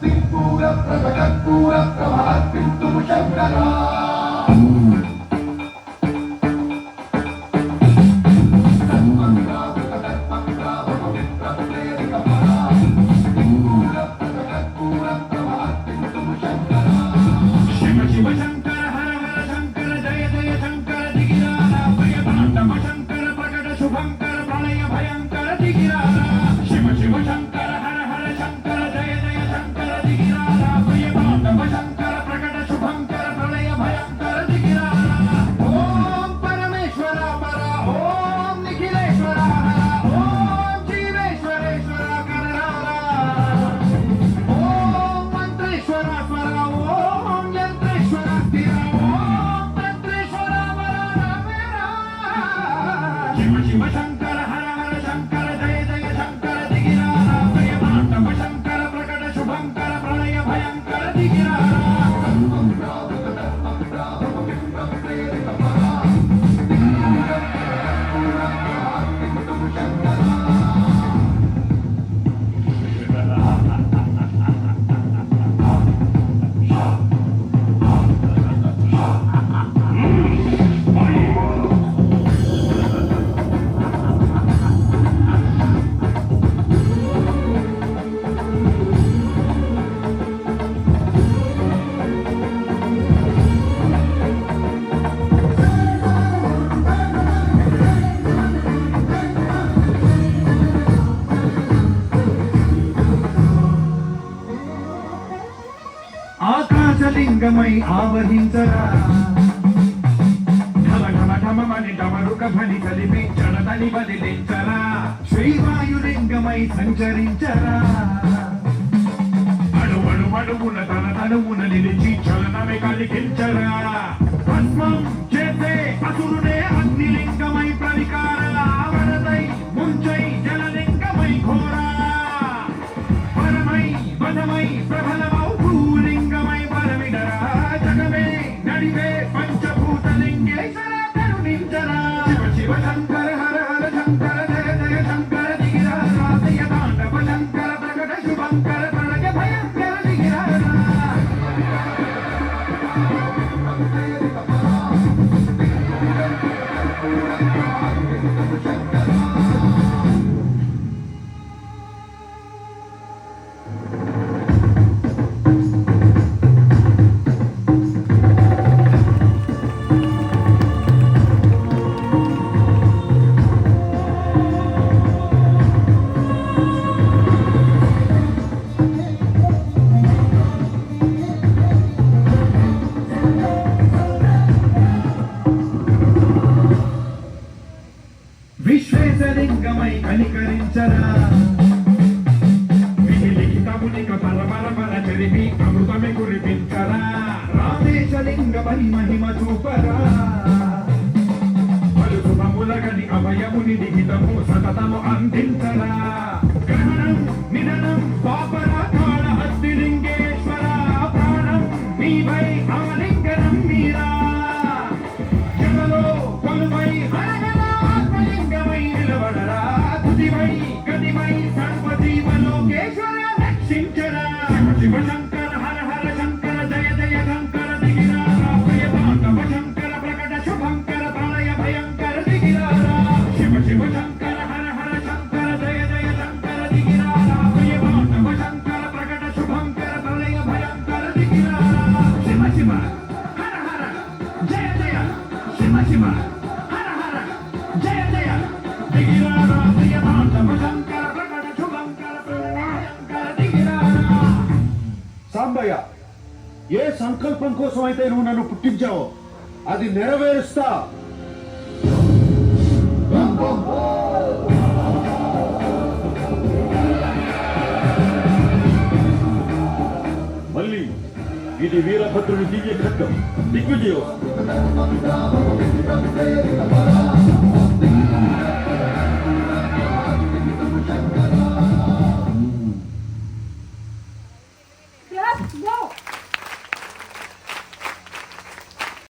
దిక్పూర ప్రజగత్పూర ప్రభాత్పింతుము శంకరా ఆకాశలింగమై ఆవహించరా ఢమ ఢమ ఢమమని డమరుక భని కలిపి జడతని బదిలించరా శ్రీవాయులింగమై సంచరించరా అడుగున తన తనువున నిలిచి చలనమే కలిగించరా భస్మం చేసే అసురుడే అగ్నిలింగమై ప్రవికార వరదై ముంచై జలలింగమై ఘోరా పరమై వదమై ప్రబలమౌ భూలింగమై పరమిడరా జగమే నడివే పంచభూతలింగేశ్వర కరుణించరా శివ శివ శంకర హర హర శంకర జయ జయ శంకర దిగిరా రాధయ తాండవ శంకర ప్రకట శుభంకర ప్రణయ భయంకర దిగిరా విశ్వేశలింగమై కనికరించరా విలిఖితమునిక పరపర చెరిపి అమృతమే కురిపించరా రామేశలింగమై మహిమ చూపరా పలు శుభములగని అభయముని లిఖితము సతతము అందించరా గ్రహణం నిధనం పాపర కాళ హస్తిలింగేశ్వర ప్రాణం నీవై అమలింగనం మీరా జగలో కొలువై లింగమై నిలబడరా తుదివై గదివై సర్వజీవలోకేశ్వర రక్షించరా శివ శంకర హర హర శంకర జయ జయ శంకర దిగిరా ప్రియ తాండవ శంకర ప్రకట శుభంకర ప్రళయ భయంకర దిగిరా శివ శివ శంకర హర హర శంకర జయ జయ శంకర దిగిరా ప్రియ తాండవ శంకర ప్రకట శుభంకర ప్రళయ భయంకర దిగిరా శివ శివ హర హర జయ జయ శివ శివ సాంబయ్య, ఏ సంకల్పం కోసం అయితే నువ్వు నన్ను పుట్టించావో అది నెరవేరుస్తా. మళ్ళీ ఇది వీరభద్రుని దివ్య ఖడ్గం దిగ్విజయం. Let's go!